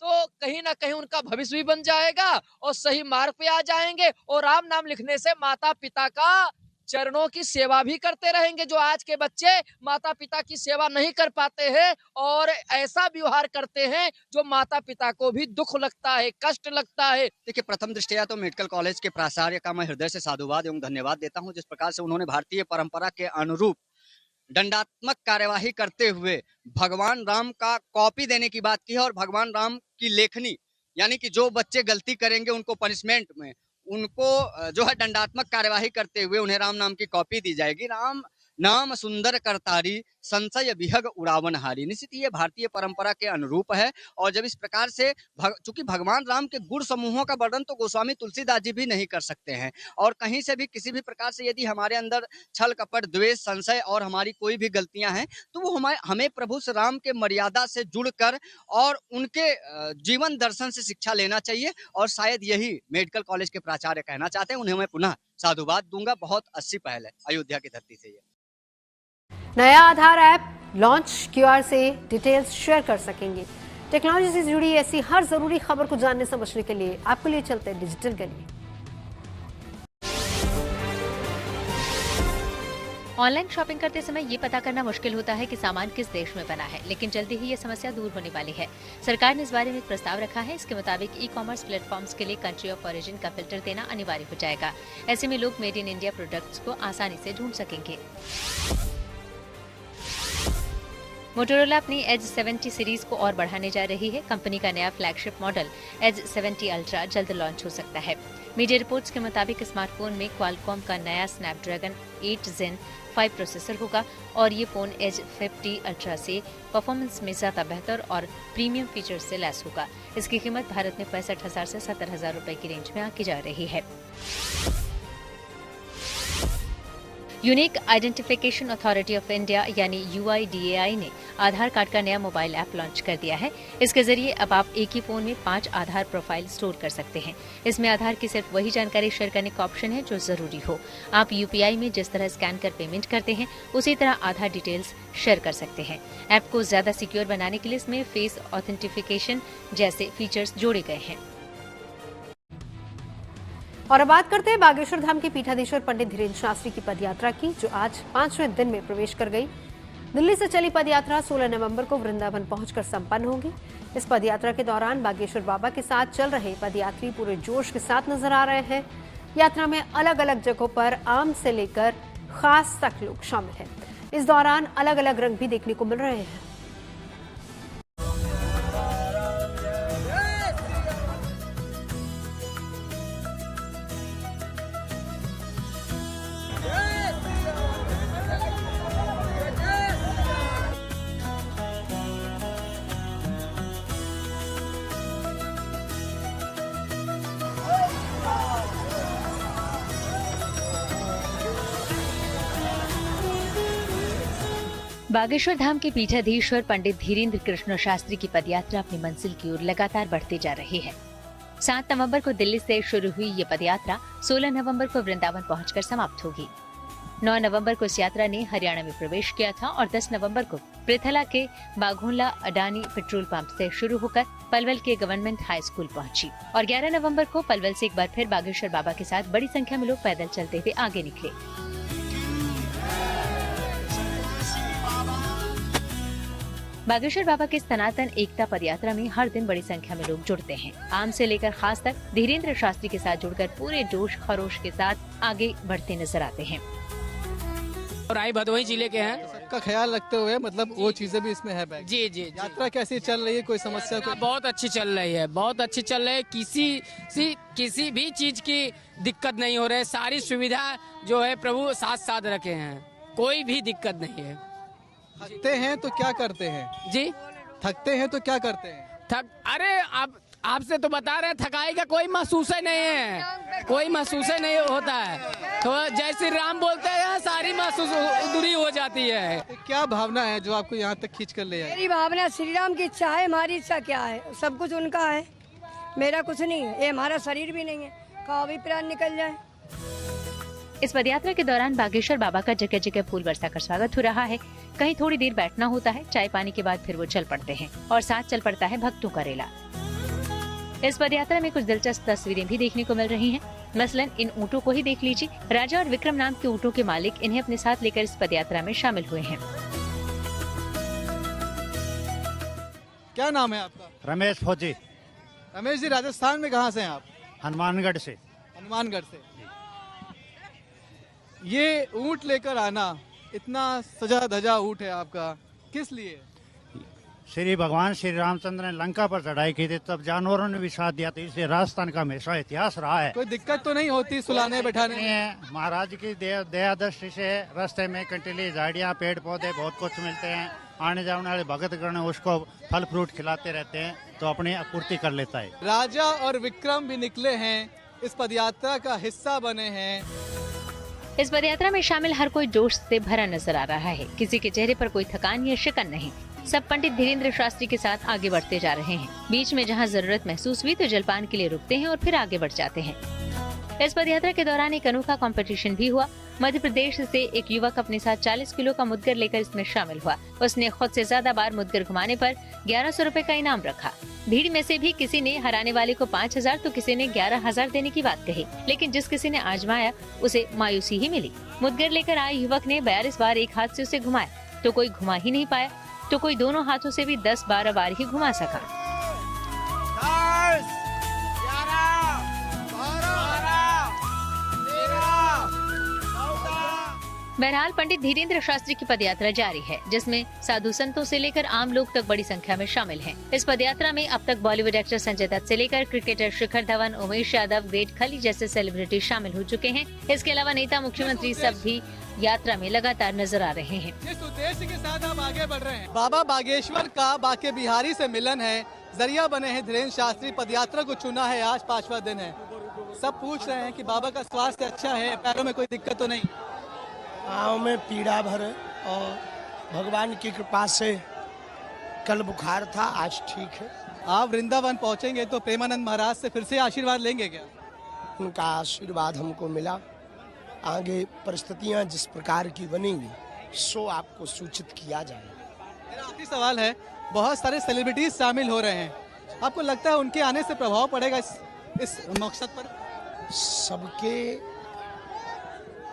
तो कहीं ना कहीं उनका भविष्य भी बन जाएगा और सही मार्ग पे आ जाएंगे। और राम नाम लिखने से माता पिता का चरणों की सेवा भी करते रहेंगे, जो आज के बच्चे माता पिता की सेवा नहीं कर पाते हैं और ऐसा व्यवहार करते हैं जो माता पिता को भी दुख लगता है, कष्ट लगता है। देखिए, प्रथम दृष्टया तो मेडिकल कॉलेज के प्राचार्य का मैं हृदय से साधुवाद एवं धन्यवाद देता हूँ, जिस प्रकार से उन्होंने भारतीय परंपरा के अनुरूप दंडात्मक कार्यवाही करते हुए भगवान राम का कॉपी देने की बात की है और भगवान राम की लेखनी, यानी कि जो बच्चे गलती करेंगे उनको पनिशमेंट में, उनको जो है दंडात्मक कार्यवाही करते हुए उन्हें राम नाम की कॉपी दी जाएगी। राम नाम सुंदर करतारी, संशय विहग उड़ावन हारी। निश्चित ये भारतीय परंपरा के अनुरूप है। और जब इस प्रकार से चूंकि भगवान राम के गुण समूहों का वर्णन तो गोस्वामी तुलसीदास जी भी नहीं कर सकते हैं, और कहीं से भी किसी भी प्रकार से यदि हमारे अंदर छल कपट द्वेष संशय और हमारी कोई भी गलतियां हैं तो वो हमें प्रभु श्री राम के मर्यादा से जुड़कर और उनके जीवन दर्शन से शिक्षा लेना चाहिए। और शायद यही मेडिकल कॉलेज के प्राचार्य कहना चाहते हैं। उन्हें मैं पुनः साधुवाद दूंगा। बहुत अच्छी पहल है अयोध्या की धरती से। नया आधार ऐप लॉन्च, क्यूआर से डिटेल्स शेयर कर सकेंगे। टेक्नोलॉजी से जुड़ी ऐसी हर जरूरी खबर को जानने समझने के लिए आपके लिए चलते हैं डिजिटल गली। ऑनलाइन शॉपिंग करते समय ये पता करना मुश्किल होता है कि सामान किस देश में बना है, लेकिन जल्दी ही ये समस्या दूर होने वाली है। सरकार ने इस बारे में एक प्रस्ताव रखा है। इसके मुताबिक ई-कॉमर्स प्लेटफॉर्म्स के लिए कंट्री ऑफ ओरिजिन का फिल्टर देना अनिवार्य हो जाएगा। ऐसे में लोग मेड इन इंडिया प्रोडक्ट्स को आसानी से ढूंढ सकेंगे। मोटोरोला अपनी एज 70 सीरीज को और बढ़ाने जा रही है। कंपनी का नया फ्लैगशिप मॉडल एज 70 अल्ट्रा जल्द लॉन्च हो सकता है। मीडिया रिपोर्ट्स के मुताबिक स्मार्टफोन में क्वालकॉम का नया स्नैपड्रैगन 8 Zen 5 प्रोसेसर होगा और ये फोन एज 50 अल्ट्रा से परफॉर्मेंस में ज्यादा बेहतर और प्रीमियम फीचर्स से लैस होगा। इसकी कीमत भारत में 65,000 से 70,000 रुपए की रेंज में आंकी जा रही है। Unique identification authority of India यानी UIDAI ने आधार कार्ड का नया मोबाइल ऐप लॉन्च कर दिया है। इसके जरिए अब आप एक ही फोन में 5 आधार प्रोफाइल स्टोर कर सकते हैं। इसमें आधार की सिर्फ वही जानकारी शेयर करने का ऑप्शन है जो जरूरी हो। आप UPI में जिस तरह स्कैन कर पेमेंट करते हैं उसी तरह आधार डिटेल्स शेयर कर सकते हैं। ऐप को ज्यादा सिक्योर बनाने के लिए इसमें फेस ऑथेंटिफिकेशन जैसे फीचर्स जोड़े गए हैं। और अब बात करते हैं बागेश्वर धाम के पीठाधीश्वर पंडित धीरेन्द्र शास्त्री की पदयात्रा की, जो आज 5वें दिन में प्रवेश कर गई। दिल्ली से चली पदयात्रा 16 नवंबर को वृंदावन पहुंचकर संपन्न होगी। इस पदयात्रा के दौरान बागेश्वर बाबा के साथ चल रहे पदयात्री पूरे जोश के साथ नजर आ रहे हैं। यात्रा में अलग अलग जगहों पर आम से लेकर खास तक लोग शामिल हैं। इस दौरान अलग अलग रंग भी देखने को मिल रहे हैं। बागेश्वर धाम के पीठाधीश्वर पंडित धीरेन्द्र कृष्ण शास्त्री की पदयात्रा अपनी मंजिल की ओर लगातार बढ़ती जा रही है। 7 नवंबर को दिल्ली से शुरू हुई ये पदयात्रा 16 नवंबर को वृंदावन पहुंचकर समाप्त होगी। 9 नवंबर को इस यात्रा ने हरियाणा में प्रवेश किया था और 10 नवंबर को पृथला के बाघोला अडानी पेट्रोल पंप से शुरू होकर पलवल के गवर्नमेंट हाई स्कूल पहुंची और 11 नवंबर को पलवल से एक बार फिर बागेश्वर बाबा के साथ बड़ी संख्या में लोग पैदल चलते हुए आगे निकले। बागेश्वर बाबा के सनातन एकता पदयात्रा में हर दिन बड़ी संख्या में लोग जुड़ते हैं। आम से लेकर खास तक धीरेन्द्र शास्त्री के साथ जुड़कर पूरे जोश खरोश के साथ आगे बढ़ते नजर आते हैं। राय भदोही जिले के हैं। सबका ख्याल रखते हुए मतलब वो चीजें भी इसमें है। जी जी। यात्रा कैसी चल रही है, कोई समस्या? बहुत अच्छी चल रही है, बहुत अच्छी चल रही है। किसी भी चीज की दिक्कत नहीं हो रही है। सारी सुविधा जो है प्रभु साथ साथ रखे हैं, कोई भी दिक्कत नहीं है। थकते हैं तो क्या करते हैं जी? थकते हैं तो क्या करते हैं? अरे आपसे तो बता रहे हैं, थकाई का कोई महसूस ही नहीं है, कोई महसूस ही नहीं होता है। तो जय श्री राम बोलते हैं, सारी महसूस दूरी हो जाती है। तो क्या भावना है जो आपको यहाँ तक खींच कर ले आए? मेरी भावना श्री राम की इच्छा है, हमारी इच्छा क्या है? सब कुछ उनका है, मेरा कुछ नहीं है। ये हमारा शरीर भी नहीं है, कहाँ भी प्राण निकल जाए। इस पदयात्रा के दौरान बागेश्वर बाबा का जगह जगह फूल बरसा कर स्वागत हो रहा है। कहीं थोड़ी देर बैठना होता है, चाय पानी के बाद फिर वो चल पड़ते हैं और साथ चल पड़ता है भक्तों का रेला। इस पदयात्रा में कुछ दिलचस्प तस्वीरें भी देखने को मिल रही हैं। मसलन इन ऊँटों को ही देख लीजिए। राजा और विक्रम नाम के ऊँटों के मालिक इन्हें अपने साथ लेकर इस पदयात्रा में शामिल हुए हैं। क्या नाम है आपका? रमेश फौजी। रमेश जी, राजस्थान में कहाँ से हैं आप? हनुमानगढ़ से। हनुमानगढ़ से। ये ऊँट लेकर आना, इतना सजा धजा ऊँट है आपका, किस लिए? श्री भगवान श्री रामचंद्र ने लंका पर चढ़ाई की थी, तब जानवरों ने भी साथ दिया था। इसलिए राजस्थान का हमेशा इतिहास रहा है। कोई दिक्कत तो नहीं होती सुलाने बैठाने में? महाराज की दया दृष्टि से रास्ते में कंटीली झाड़ियाँ पेड़ पौधे बहुत कुछ मिलते हैं। आने जाने वाले भगत गण उसको फल फ्रूट खिलाते रहते हैं, तो अपनी आपूर्ति कर लेता है। राजा और विक्रम भी निकले हैं, इस पदयात्रा का हिस्सा बने हैं। इस पदयात्रा में शामिल हर कोई जोश से भरा नजर आ रहा है। किसी के चेहरे पर कोई थकान या शिकन नहीं। सब पंडित धीरेन्द्र शास्त्री के साथ आगे बढ़ते जा रहे हैं। बीच में जहां जरूरत महसूस हुई तो जलपान के लिए रुकते हैं और फिर आगे बढ़ जाते हैं। इस पदयात्रा के दौरान एक अनोखा कंपटीशन भी हुआ। मध्य प्रदेश से एक युवक अपने साथ 40 किलो का मुद्गर लेकर इसमें शामिल हुआ। उसने खुद से ज्यादा बार मुद्गर घुमाने पर 1100 रुपए का इनाम रखा। भीड़ में से भी किसी ने हराने वाले को 5000 तो किसी ने 11000 देने की बात कही, लेकिन जिस किसी ने आजमाया उसे मायूसी ही मिली। मुद्गर लेकर आए युवक ने 42 बार एक हाथ से उसे घुमाया तो कोई घुमा ही नहीं पाया, तो कोई दोनों हाथों से भी 10-12 बार ही घुमा सका। बहरहाल पंडित धीरेन्द्र शास्त्री की पदयात्रा जारी है, जिसमें साधु संतों से लेकर आम लोग तक बड़ी संख्या में शामिल हैं। इस पदयात्रा में अब तक बॉलीवुड एक्टर संजय दत्त से लेकर क्रिकेटर शिखर धवन, उमेश यादव, ग्रेट खली जैसे सेलिब्रिटी शामिल हो चुके हैं। इसके अलावा नेता, मुख्यमंत्री सब भी यात्रा में लगातार नजर आ रहे हैं। जिस उद्देश्य के साथ आप आगे बढ़ रहे हैं, बाबा बागेश्वर का बाके बिहारी से मिलन है, जरिया बने हैं धीरेन्द्र शास्त्री। पदयात्रा को चुना है, आज 5वां दिन है। सब पूछ रहे हैं कि बाबा का स्वास्थ्य अच्छा है, पैरों में कोई दिक्कत तो नहीं? पाँव में पीड़ा भर और भगवान की कृपा से कल बुखार था, आज ठीक है। आप वृंदावन पहुंचेंगे तो प्रेमानंद महाराज से फिर से आशीर्वाद लेंगे क्या? उनका आशीर्वाद हमको मिला। आगे परिस्थितियां जिस प्रकार की बनेंगी सो आपको सूचित किया जाएगा। मेरा आखिरी सवाल है, बहुत सारे सेलिब्रिटीज शामिल हो रहे हैं, आपको लगता है उनके आने से प्रभाव पड़ेगा इस मकसद पर? सबके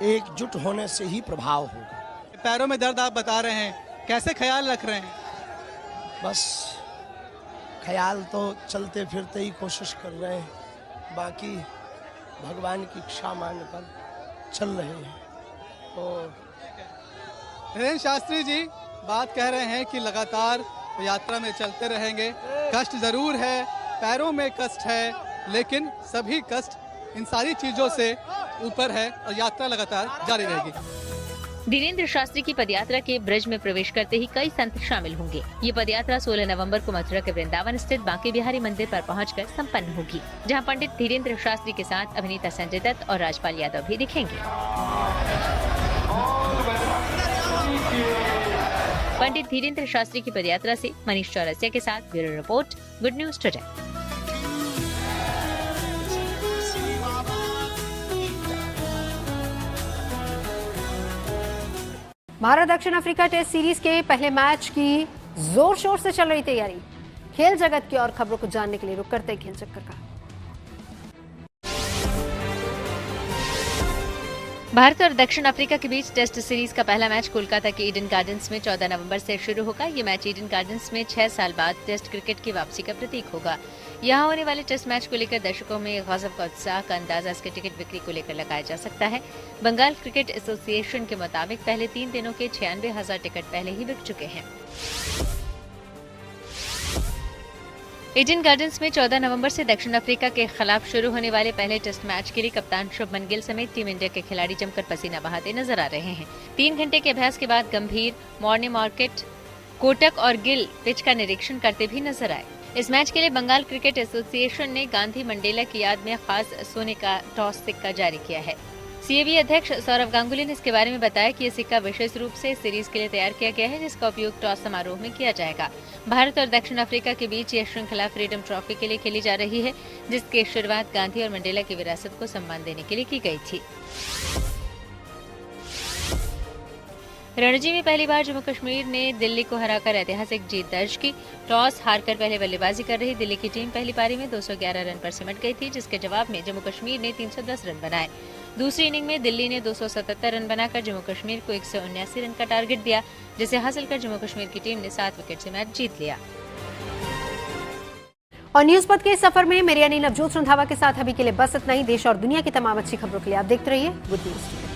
एकजुट होने से ही प्रभाव होगा। पैरों में दर्द आप बता रहे हैं, कैसे ख्याल रख रहे हैं? बस ख्याल तो चलते फिरते ही कोशिश कर रहे हैं, बाकी भगवान की इच्छा मानकर चल रहे हैं। तो धीरेन्द्र शास्त्री जी बात कह रहे हैं कि लगातार यात्रा में चलते रहेंगे। कष्ट जरूर है, पैरों में कष्ट है, लेकिन सभी कष्ट इन सारी चीजों से ऊपर है और यात्रा लगातार जारी रहेगी। धीरेन्द्र शास्त्री की पदयात्रा के ब्रज में प्रवेश करते ही कई संत शामिल होंगे। ये पदयात्रा 16 नवंबर को मथुरा के वृंदावन स्थित बांके बिहारी मंदिर पर पहुंचकर संपन्न होगी, जहां पंडित धीरेन्द्र शास्त्री के साथ अभिनेता संजय दत्त और राजपाल यादव भी दिखेंगे। पंडित धीरेन्द्र शास्त्री की पदयात्रा से मनीष चौरसिया के साथ bureau report, good news today. Bharat दक्षिण अफ्रीका टेस्ट सीरीज के पहले मैच की जोर शोर से चल रही तैयारी। खेल जगत की और खबरों को जानने के लिए रुक करते हैं खेल चक्कर का। भारत और दक्षिण अफ्रीका के बीच टेस्ट सीरीज का पहला मैच कोलकाता के ईडन गार्डन्स में 14 नवंबर से शुरू होगा। ये मैच ईडन गार्डन्स में 6 साल बाद टेस्ट क्रिकेट की वापसी का प्रतीक होगा। यहाँ होने वाले टेस्ट मैच को लेकर दर्शकों में गजब का उत्साह का अंदाजा इसके टिकट बिक्री को लेकर लगाया जा सकता है। बंगाल क्रिकेट एसोसिएशन के मुताबिक पहले 3 दिनों के 96,000 टिकट पहले ही बिक चुके हैं। ईडन गार्डन्स में 14 नवंबर से दक्षिण अफ्रीका के खिलाफ शुरू होने वाले पहले टेस्ट मैच के लिए कप्तान शुभमन गिल समेत टीम इंडिया के खिलाड़ी जमकर पसीना बहाते नजर आ रहे हैं। 3 घंटे के अभ्यास के बाद गंभीर, मॉर्ने मार्केट, कोटक और गिल पिच का निरीक्षण करते भी नजर आए। इस मैच के लिए बंगाल क्रिकेट एसोसिएशन ने गांधी मंडेला की याद में खास सोने का टॉस सिक्का जारी किया है। सीएबी अध्यक्ष सौरव गांगुली ने इसके बारे में बताया कि ये सिक्का विशेष रूप से सीरीज के लिए तैयार किया गया है, जिसका उपयोग टॉस समारोह में किया जाएगा। भारत और दक्षिण अफ्रीका के बीच यह श्रृंखला फ्रीडम ट्रॉफी के लिए खेली जा रही है, जिसकी शुरुआत गांधी और मंडेला की विरासत को सम्मान देने के लिए की गई थी। रणजी में पहली बार जम्मू कश्मीर ने दिल्ली को हराकर ऐतिहासिक जीत दर्ज की। टॉस हारकर पहले बल्लेबाजी कर रही दिल्ली की टीम पहली पारी में 211 रन पर सिमट गई थी, जिसके जवाब में जम्मू कश्मीर ने 310 रन बनाए। दूसरी इनिंग में दिल्ली ने 277 रन बनाकर जम्मू कश्मीर को 179 रन का टारगेट दिया, जिसे हासिल कर जम्मू कश्मीर की टीम ने 7 विकेट से मैच जीत लिया। और न्यूज पथ के सफर में मेरी यानी नवजोत रंधावा के साथ अभी के लिए बस इतना ही। देश और दुनिया की तमाम अच्छी खबरों के लिए आप देखते रहिए गुड न्यूज।